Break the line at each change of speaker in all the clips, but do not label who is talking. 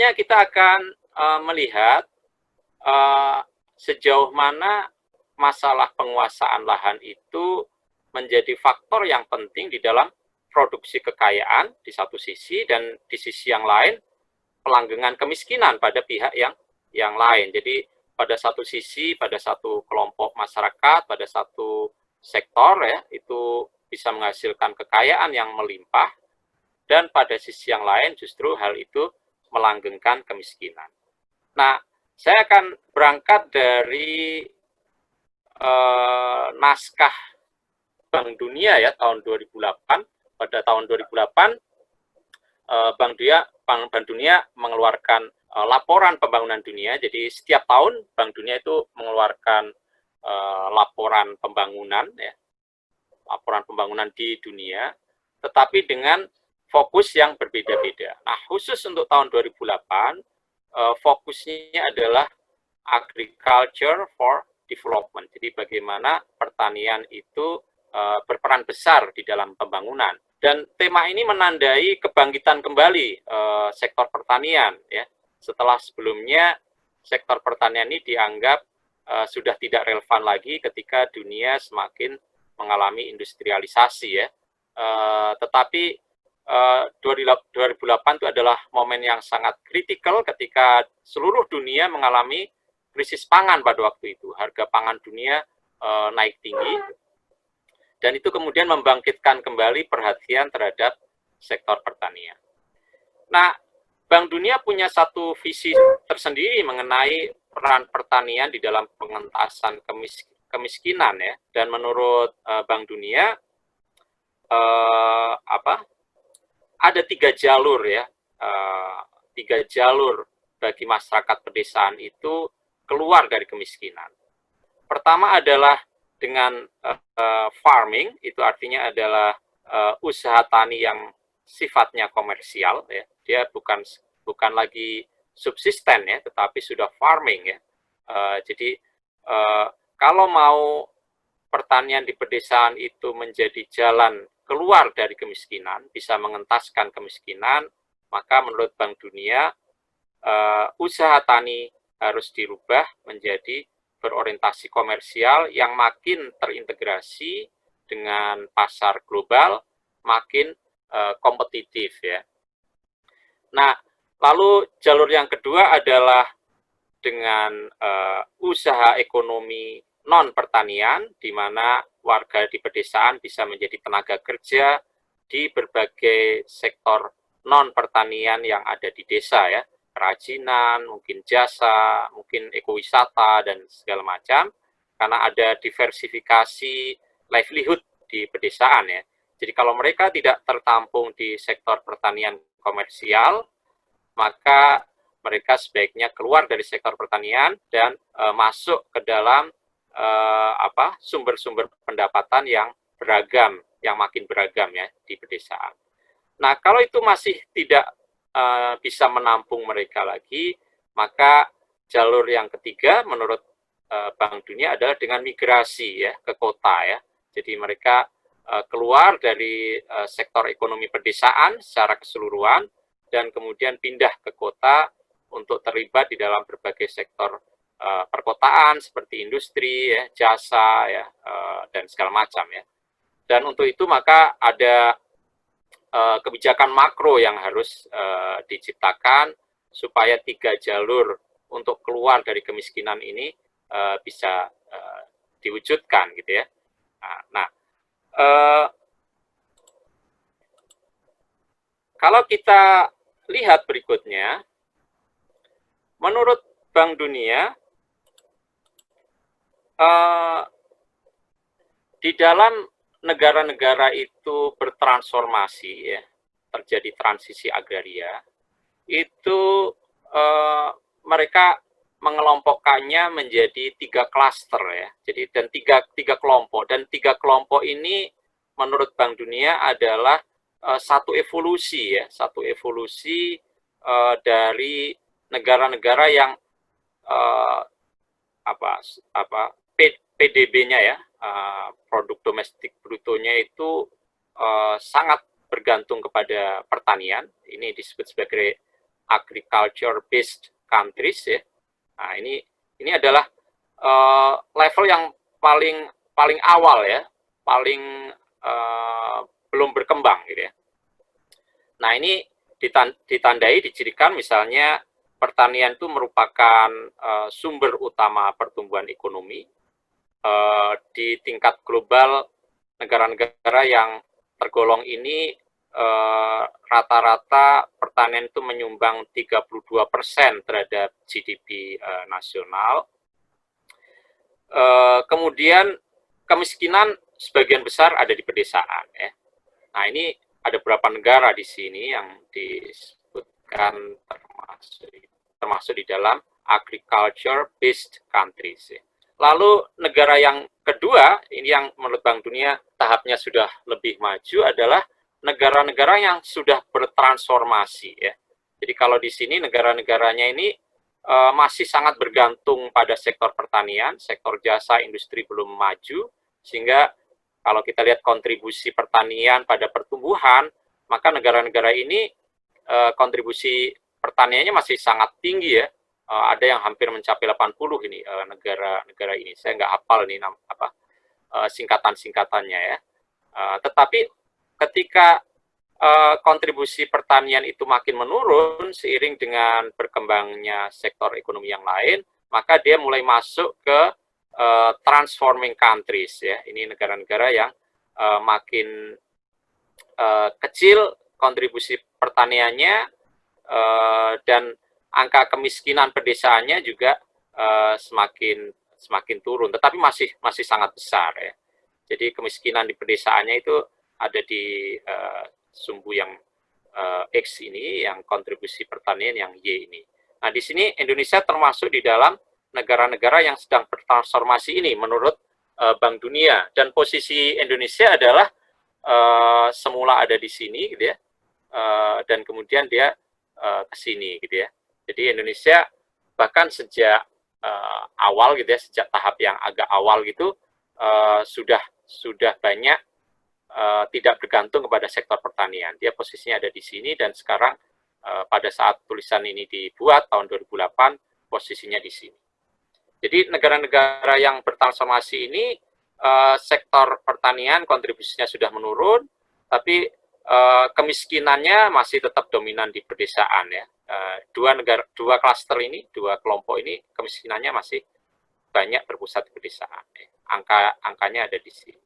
Selanjutnya kita akan melihat sejauh mana masalah penguasaan lahan itu menjadi faktor yang penting di dalam produksi kekayaan di satu sisi, dan di sisi yang lain pelanggengan kemiskinan pada pihak yang lain. Jadi pada satu sisi, pada satu kelompok masyarakat, pada satu sektor ya, itu bisa menghasilkan kekayaan yang melimpah, dan pada sisi yang lain justru hal itu melanggengkan kemiskinan. Nah, saya akan berangkat dari naskah Bank Dunia ya tahun 2008. Pada tahun 2008 Bank Dunia mengeluarkan laporan pembangunan dunia. Jadi setiap tahun Bank Dunia itu mengeluarkan laporan pembangunan ya, laporan pembangunan di dunia, tetapi dengan fokus yang berbeda-beda. Nah, khusus untuk tahun 2008 fokusnya adalah agriculture for development. Jadi bagaimana pertanian itu berperan besar di dalam pembangunan. Dan tema ini menandai kebangkitan kembali sektor pertanian ya. Setelah sebelumnya sektor pertanian ini dianggap sudah tidak relevan lagi ketika dunia semakin mengalami industrialisasi ya. Tetapi 2008 itu adalah momen yang sangat kritikal ketika seluruh dunia mengalami krisis pangan pada waktu itu. Harga pangan dunia naik tinggi, dan itu kemudian membangkitkan kembali perhatian terhadap sektor pertanian. Nah, Bank Dunia punya satu visi tersendiri mengenai peran pertanian di dalam pengentasan kemiskinan ya. Dan menurut Bank Dunia ada 3 jalur ya, 3 jalur bagi masyarakat pedesaan itu keluar dari kemiskinan. Pertama adalah dengan farming, itu artinya adalah usaha tani yang sifatnya komersial ya. Dia bukan lagi subsisten ya, tetapi sudah farming ya. Jadi kalau mau pertanian di pedesaan itu menjadi jalan keluar dari kemiskinan, bisa mengentaskan kemiskinan, maka menurut Bank Dunia usaha tani harus dirubah menjadi berorientasi komersial yang makin terintegrasi dengan pasar global, makin kompetitif ya. Nah, lalu jalur yang kedua adalah dengan usaha ekonomi non pertanian, di mana warga di pedesaan bisa menjadi tenaga kerja di berbagai sektor non pertanian yang ada di desa ya. Kerajinan, mungkin jasa, mungkin ekowisata, dan segala macam, karena ada diversifikasi livelihood di pedesaan ya. Jadi kalau mereka tidak tertampung di sektor pertanian komersial, maka mereka sebaiknya keluar dari sektor pertanian dan masuk ke dalam sumber-sumber pendapatan yang beragam, yang makin beragam ya di pedesaan. Nah, kalau itu masih tidak bisa menampung mereka lagi, maka jalur yang ketiga menurut Bank Dunia adalah dengan migrasi ya ke kota ya. Jadi mereka keluar dari sektor ekonomi pedesaan secara keseluruhan dan kemudian pindah ke kota untuk terlibat di dalam berbagai sektor perkotaan seperti industri ya, jasa ya, dan segala macam ya. Dan untuk itu maka ada kebijakan makro yang harus diciptakan supaya 3 jalur untuk keluar dari kemiskinan ini bisa diwujudkan gitu ya. Nah, kalau kita lihat berikutnya, menurut Bank Dunia di dalam negara-negara itu bertransformasi ya, terjadi transisi agraria, itu mereka mengelompokkannya menjadi 3 klaster ya. Jadi dan tiga kelompok, dan 3 kelompok ini menurut Bank Dunia adalah satu evolusi ya, satu evolusi dari negara-negara yang PDB-nya ya, produk domestik brutonya itu sangat bergantung kepada pertanian. Ini disebut sebagai agriculture based countries ya. Nah, ini adalah level yang paling awal ya, paling belum berkembang gitu ya. Nah, ini ditandai, dicirikan misalnya pertanian itu merupakan sumber utama pertumbuhan ekonomi. Di tingkat global, negara-negara yang tergolong ini rata-rata pertanian itu menyumbang 32% terhadap GDP nasional. Kemudian kemiskinan sebagian besar ada di pedesaan ya. Nah, ini ada beberapa negara di sini yang disebutkan termasuk di dalam agriculture based countries ya. Lalu negara yang kedua, ini yang menurut Bank Dunia tahapnya sudah lebih maju, adalah negara-negara yang sudah bertransformasi ya. Jadi kalau di sini negara-negaranya ini masih sangat bergantung pada sektor pertanian, sektor jasa, industri belum maju, sehingga kalau kita lihat kontribusi pertanian pada pertumbuhan, maka negara-negara ini kontribusi pertaniannya masih sangat tinggi ya. Ada yang hampir mencapai 80 ini negara-negara ini. Saya nggak hafal nih singkatan-singkatannya ya. Tetapi ketika kontribusi pertanian itu makin menurun seiring dengan berkembangnya sektor ekonomi yang lain, maka dia mulai masuk ke transforming countries ya. Ini negara-negara yang makin kecil kontribusi pertaniannya dan angka kemiskinan pedesaannya juga semakin turun, tetapi masih sangat besar ya. Jadi kemiskinan di pedesaannya itu ada di sumbu yang X ini, yang kontribusi pertanian yang Y ini. Nah, di sini Indonesia termasuk di dalam negara-negara yang sedang bertransformasi ini menurut Bank Dunia, dan posisi Indonesia adalah semula ada di sini gitu ya, dan kemudian dia ke sini gitu ya. Jadi Indonesia bahkan sejak awal gitu ya, sejak tahap yang agak awal gitu sudah banyak tidak bergantung kepada sektor pertanian. Dia posisinya ada di sini, dan sekarang pada saat tulisan ini dibuat tahun 2008 posisinya di sini. Jadi negara-negara yang bertransformasi ini sektor pertanian kontribusinya sudah menurun, tapi kemiskinannya masih tetap dominan di pedesaan ya. Dua klaster ini, dua kelompok ini kemiskinannya masih banyak berpusat di pedesaan. Angkanya ada di sini.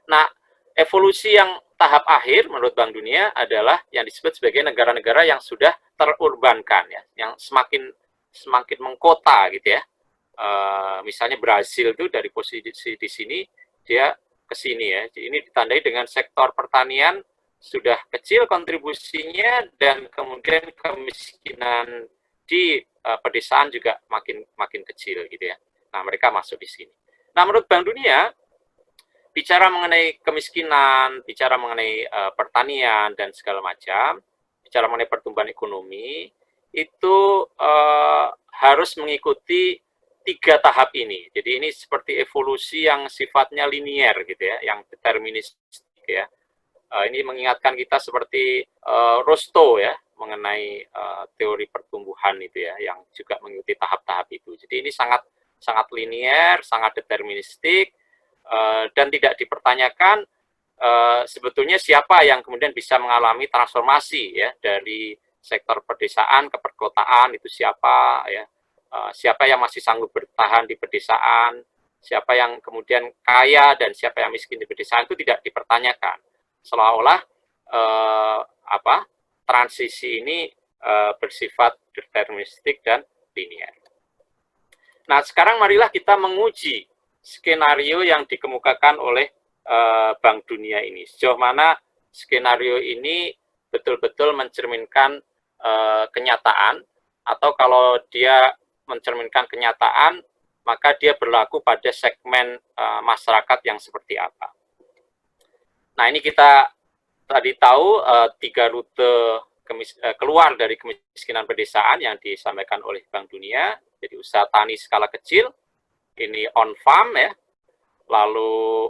Nah, evolusi yang tahap akhir menurut Bank Dunia adalah yang disebut sebagai negara-negara yang sudah terurbankan ya, yang semakin mengkota gitu ya. Misalnya Brasil itu dari posisi di sini dia ke sini ya. Jadi ini ditandai dengan sektor pertanian sudah kecil kontribusinya, dan kemudian kemiskinan di pedesaan juga makin kecil gitu ya. Nah, mereka masuk di sini. Nah, menurut Bank Dunia, bicara mengenai kemiskinan, bicara mengenai pertanian dan segala macam, bicara mengenai pertumbuhan ekonomi, itu harus mengikuti 3 tahap ini. Jadi ini seperti evolusi yang sifatnya linier gitu ya, yang deterministik ya. Ini mengingatkan kita seperti Rostow ya, mengenai teori pertumbuhan itu ya, yang juga mengikuti tahap-tahap itu. Jadi ini sangat linier, sangat deterministik, dan tidak dipertanyakan sebetulnya siapa yang kemudian bisa mengalami transformasi ya dari sektor pedesaan ke perkotaan, itu siapa ya, siapa yang masih sanggup bertahan di pedesaan, siapa yang kemudian kaya dan siapa yang miskin di pedesaan, itu tidak dipertanyakan. Seolah-olah transisi ini bersifat deterministik dan linier. Nah, sekarang marilah kita menguji skenario yang dikemukakan oleh Bank Dunia ini. Sejauh mana skenario ini betul-betul mencerminkan kenyataan, atau kalau dia mencerminkan kenyataan, maka dia berlaku pada segmen masyarakat yang seperti apa. Nah, ini kita tadi tahu 3 rute keluar dari kemiskinan pedesaan yang disampaikan oleh Bank Dunia. Jadi usaha tani skala kecil, ini on farm ya, lalu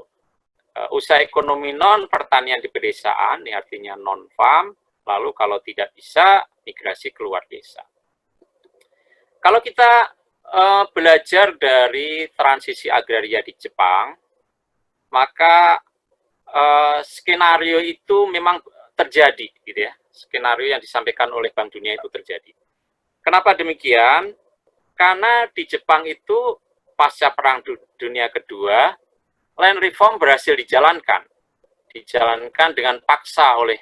usaha ekonomi non pertanian di pedesaan, ini artinya non farm, lalu kalau tidak bisa, migrasi keluar desa. Kalau kita belajar dari transisi agraria di Jepang, maka skenario itu memang terjadi, gitu ya. Skenario yang disampaikan oleh Bank Dunia itu terjadi. Kenapa demikian? Karena di Jepang itu pasca Perang Dunia Kedua, land reform berhasil dijalankan dengan paksa oleh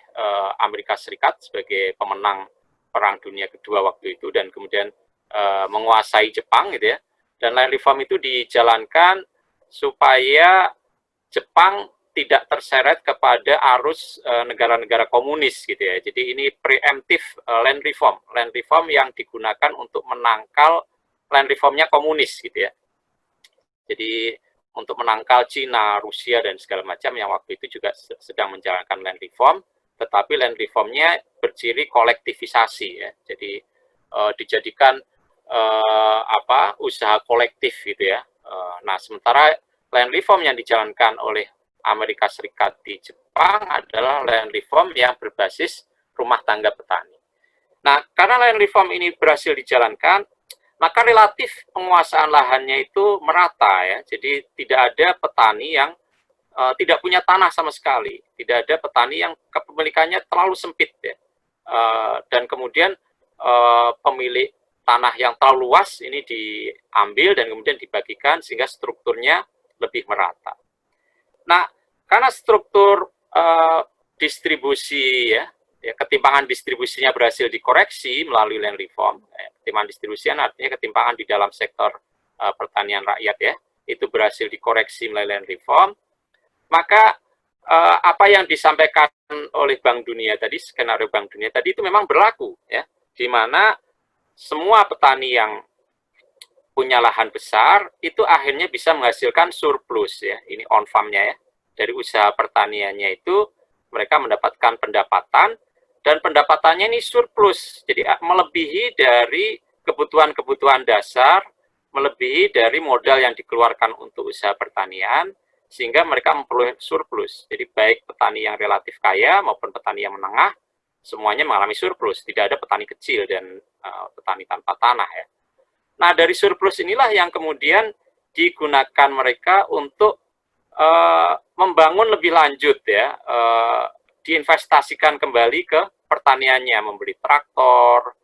Amerika Serikat sebagai pemenang Perang Dunia Kedua waktu itu, dan kemudian menguasai Jepang, gitu ya. Dan land reform itu dijalankan supaya Jepang tidak terseret kepada arus negara-negara komunis, gitu ya. Jadi ini preemptive land reform yang digunakan untuk menangkal land reformnya komunis, gitu ya. Jadi untuk menangkal Cina, Rusia, dan segala macam yang waktu itu juga sedang menjalankan land reform, tetapi land reformnya berciri kolektivisasi, ya. Jadi dijadikan usaha kolektif, gitu ya. Nah, sementara land reform yang dijalankan oleh Amerika Serikat di Jepang adalah land reform yang berbasis rumah tangga petani. Nah, karena land reform ini berhasil dijalankan, maka relatif penguasaan lahannya itu merata, ya. Jadi tidak ada petani yang tidak punya tanah sama sekali, tidak ada petani yang kepemilikannya terlalu sempit, ya. Dan kemudian pemilik tanah yang terlalu luas ini diambil dan kemudian dibagikan sehingga strukturnya lebih merata. Nah, karena struktur distribusi, ya, ketimpangan distribusinya berhasil dikoreksi melalui land reform. Ketimpangan distribusi artinya ketimpangan di dalam sektor pertanian rakyat, ya, itu berhasil dikoreksi melalui land reform. Maka apa yang disampaikan oleh Bank Dunia tadi, skenario Bank Dunia tadi itu memang berlaku, ya, di mana semua petani yang punya lahan besar itu akhirnya bisa menghasilkan surplus, ya. Ini on farm-nya, ya. Dari usaha pertaniannya itu mereka mendapatkan pendapatan, dan pendapatannya ini surplus. Jadi melebihi dari kebutuhan-kebutuhan dasar, melebihi dari modal yang dikeluarkan untuk usaha pertanian, sehingga mereka memperoleh surplus. Jadi baik petani yang relatif kaya maupun petani yang menengah, semuanya mengalami surplus. Tidak ada petani kecil dan petani tanpa tanah, ya. Nah, dari surplus inilah yang kemudian digunakan mereka untuk membangun lebih lanjut, ya, diinvestasikan kembali ke pertaniannya, membeli traktor,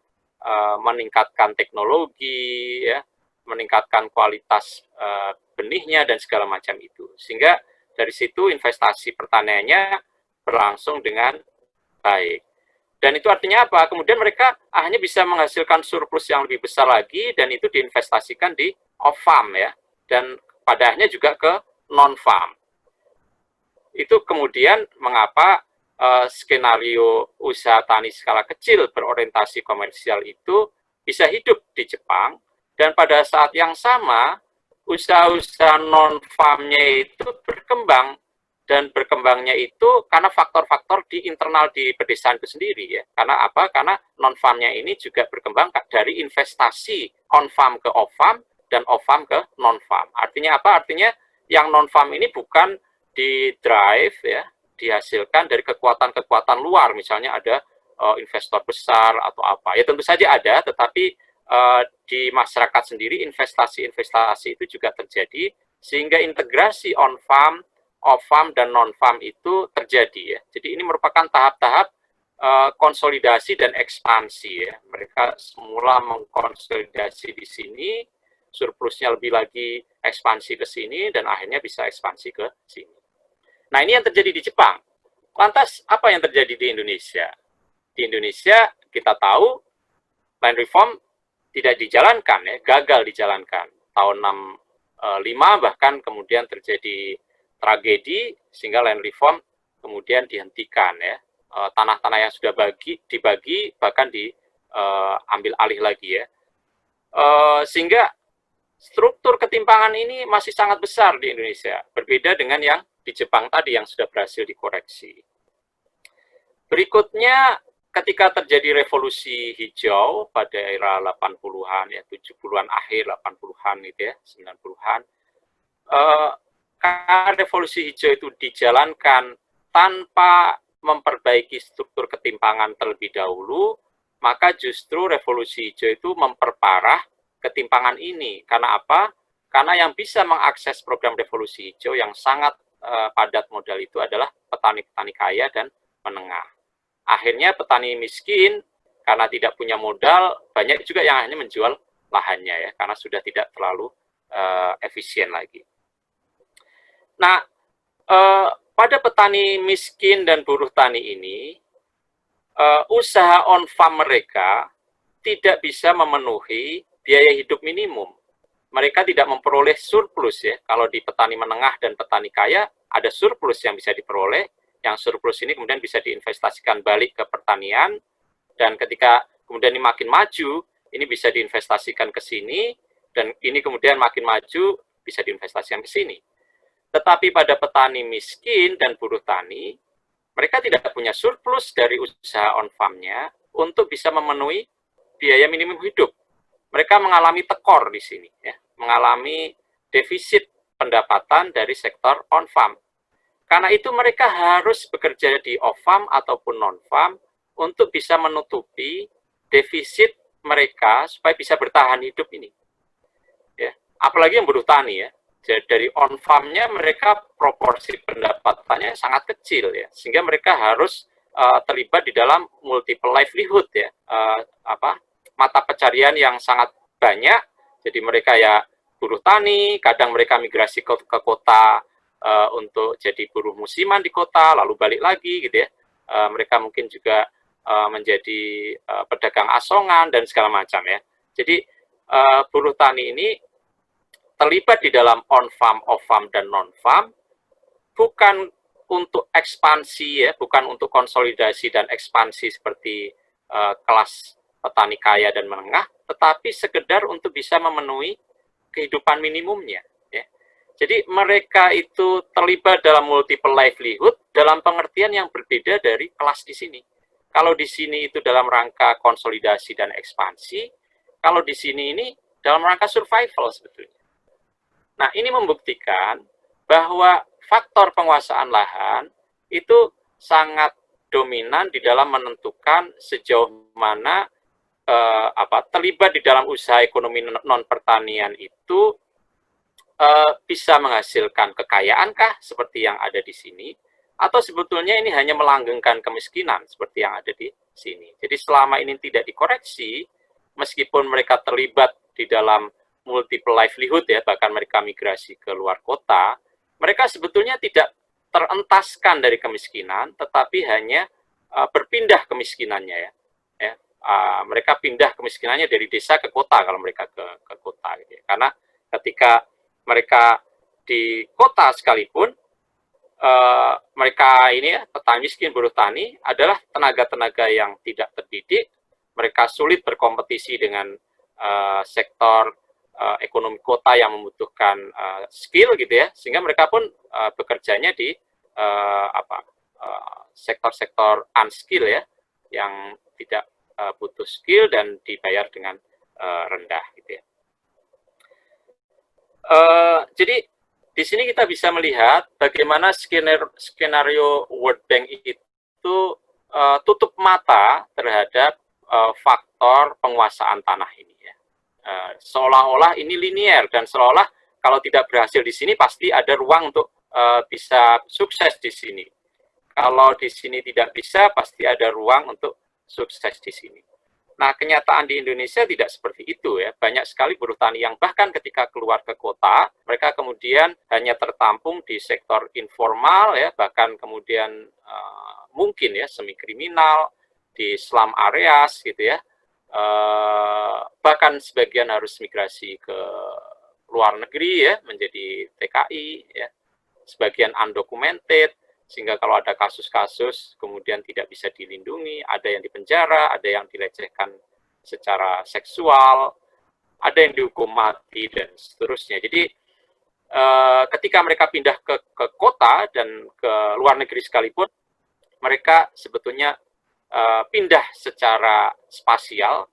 meningkatkan teknologi, ya, meningkatkan kualitas benihnya dan segala macam itu. Sehingga dari situ investasi pertaniannya berlangsung dengan baik. Dan itu artinya apa? Kemudian mereka akhirnya bisa menghasilkan surplus yang lebih besar lagi, dan itu diinvestasikan di off-farm, ya. Dan pada akhirnya juga ke non-farm. Itu kemudian mengapa skenario usaha tani skala kecil berorientasi komersial itu bisa hidup di Jepang, dan pada saat yang sama usaha-usaha non-farm-nya itu berkembang. Dan berkembangnya itu karena faktor-faktor di internal di pedesaan itu sendiri, ya. Karena apa? Karena non-farm-nya ini juga berkembang dari investasi on-farm ke off-farm dan off-farm ke non-farm. Artinya apa? Artinya yang non-farm ini bukan di drive, ya, dihasilkan dari kekuatan-kekuatan luar, misalnya ada investor besar atau apa. Ya tentu saja ada, tetapi di masyarakat sendiri investasi-investasi itu juga terjadi, sehingga integrasi on-farm, off-farm, dan non-farm itu terjadi, ya. Jadi ini merupakan tahap-tahap konsolidasi dan ekspansi, ya. Mereka semula mengkonsolidasi di sini, surplusnya lebih lagi ekspansi ke sini, dan akhirnya bisa ekspansi ke sini. Nah, ini yang terjadi di Jepang. Lantas, apa yang terjadi di Indonesia? Di Indonesia, kita tahu land reform tidak dijalankan, ya, gagal dijalankan. Tahun 65 bahkan kemudian terjadi tragedi, sehingga land reform kemudian dihentikan, ya. Tanah-tanah yang sudah dibagi bahkan diambil alih lagi, ya. Sehingga struktur ketimpangan ini masih sangat besar di Indonesia, berbeda dengan yang di Jepang tadi yang sudah berhasil dikoreksi. Berikutnya, ketika terjadi revolusi hijau pada era 80-an, ya, 70-an akhir, 80-an gitu, ya, 90-an, karena revolusi hijau itu dijalankan tanpa memperbaiki struktur ketimpangan terlebih dahulu, maka justru revolusi hijau itu memperparah ketimpangan ini. Karena apa? Karena yang bisa mengakses program revolusi hijau yang sangat padat modal itu adalah petani-petani kaya dan menengah. Akhirnya petani miskin karena tidak punya modal, banyak juga yang hanya menjual lahannya ya, karena sudah tidak terlalu efisien lagi. Nah, pada petani miskin dan buruh tani ini, usaha on-farm mereka tidak bisa memenuhi biaya hidup minimum. Mereka tidak memperoleh surplus ya. Kalau di petani menengah dan petani kaya, ada surplus yang bisa diperoleh. Yang surplus ini kemudian bisa diinvestasikan balik ke pertanian, dan ketika kemudian ini makin maju, ini bisa diinvestasikan ke sini, dan ini kemudian makin maju, bisa diinvestasikan ke sini. Tetapi pada petani miskin dan buruh tani, mereka tidak punya surplus dari usaha on-farm-nya untuk bisa memenuhi biaya minimum hidup. Mereka mengalami tekor di sini, ya, mengalami defisit pendapatan dari sektor on-farm. Karena itu mereka harus bekerja di off-farm ataupun non-farm untuk bisa menutupi defisit mereka supaya bisa bertahan hidup ini. Ya, apalagi yang buruh tani ya. Jadi dari on-farm-nya mereka proporsi pendapatannya sangat kecil ya, sehingga mereka harus terlibat di dalam multiple livelihood ya, mata pencarian yang sangat banyak. Jadi mereka ya buruh tani, kadang mereka migrasi ke kota untuk jadi buruh musiman di kota, lalu balik lagi gitu ya. Mereka mungkin juga menjadi pedagang asongan dan segala macam ya. Jadi buruh tani ini terlibat di dalam on-farm, off-farm, dan non-farm bukan untuk ekspansi ya, bukan untuk konsolidasi dan ekspansi seperti kelas petani kaya dan menengah, tetapi sekedar untuk bisa memenuhi kehidupan minimumnya. Ya. Jadi mereka itu terlibat dalam multiple livelihood dalam pengertian yang berbeda dari kelas di sini. Kalau di sini itu dalam rangka konsolidasi dan ekspansi, kalau di sini ini dalam rangka survival sebetulnya. Nah, ini membuktikan bahwa faktor penguasaan lahan itu sangat dominan di dalam menentukan sejauh mana terlibat di dalam usaha ekonomi non pertanian itu bisa menghasilkan kekayaankah seperti yang ada di sini, atau sebetulnya ini hanya melanggengkan kemiskinan seperti yang ada di sini. Jadi selama ini tidak dikoreksi, meskipun mereka terlibat di dalam multiple livelihood ya, bahkan mereka migrasi ke luar kota, mereka sebetulnya tidak terentaskan dari kemiskinan, tetapi hanya berpindah kemiskinannya ya. Mereka pindah kemiskinannya dari desa ke kota kalau mereka ke kota gitu ya. Karena ketika mereka di kota sekalipun, mereka ini ya, petani miskin buruh tani adalah tenaga-tenaga yang tidak terdidik, mereka sulit berkompetisi dengan sektor ekonomi kota yang membutuhkan skill gitu ya, sehingga mereka pun bekerjanya di sektor-sektor unskill ya, yang tidak butuh skill dan dibayar dengan rendah gitu ya. Jadi di sini kita bisa melihat bagaimana skenario World Bank itu tutup mata terhadap faktor penguasaan tanah ini ya. Seolah-olah ini linier, dan seolah-olah kalau tidak berhasil di sini pasti ada ruang untuk bisa sukses di sini. Kalau di sini tidak bisa, pasti ada ruang untuk sukses di sini. Nah, kenyataan di Indonesia tidak seperti itu ya. Banyak sekali buruh tani yang bahkan ketika keluar ke kota, mereka kemudian hanya tertampung di sektor informal ya, bahkan kemudian mungkin ya semi kriminal, di slum areas gitu ya. Bahkan sebagian harus migrasi ke luar negeri ya, menjadi TKI ya. Sebagian undocumented, sehingga kalau ada kasus-kasus kemudian tidak bisa dilindungi, ada yang dipenjara, ada yang dilecehkan secara seksual, ada yang dihukum mati, dan seterusnya. Jadi ketika mereka pindah ke kota dan ke luar negeri sekalipun, mereka sebetulnya pindah secara spasial,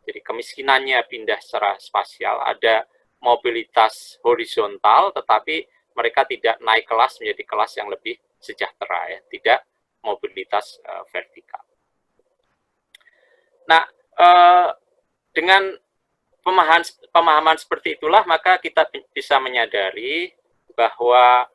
jadi kemiskinannya pindah secara spasial, ada mobilitas horizontal, tetapi mereka tidak naik kelas menjadi kelas yang lebih sejahtera ya, tidak mobilitas vertikal. Nah, dengan pemahaman seperti itulah maka kita bisa menyadari bahwa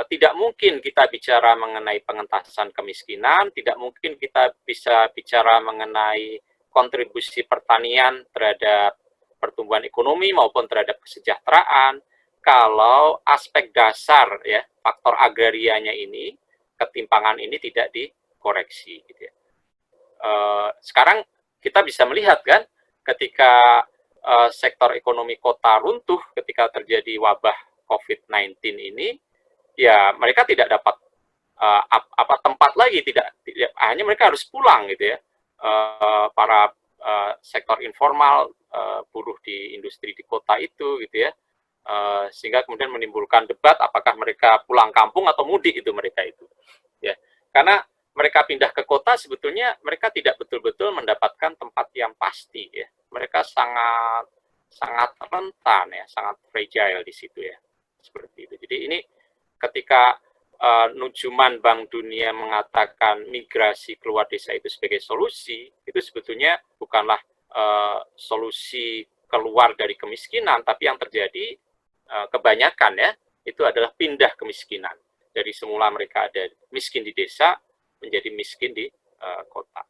tidak mungkin kita bicara mengenai pengentasan kemiskinan, tidak mungkin kita bisa bicara mengenai kontribusi pertanian terhadap pertumbuhan ekonomi maupun terhadap kesejahteraan kalau aspek dasar ya faktor agrarianya ini, ketimpangan ini tidak dikoreksi gitu ya. Sekarang kita bisa melihat kan ketika sektor ekonomi kota runtuh ketika terjadi wabah COVID-19 ini, ya mereka tidak dapat tempat lagi, tidak hanya mereka harus pulang gitu ya. Para sektor informal, buruh di industri di kota itu gitu ya, sehingga kemudian menimbulkan debat apakah mereka pulang kampung atau mudik itu mereka itu ya, karena mereka pindah ke kota sebetulnya mereka tidak betul-betul mendapatkan tempat yang pasti ya, mereka sangat rentan ya, sangat fragile di situ ya, seperti itu. Jadi ini ketika nujuman Bank Dunia mengatakan migrasi keluar desa itu sebagai solusi, itu sebetulnya bukanlah solusi keluar dari kemiskinan, tapi yang terjadi kebanyakan ya, itu adalah pindah kemiskinan. Dari semula mereka ada miskin di desa, menjadi miskin di kota.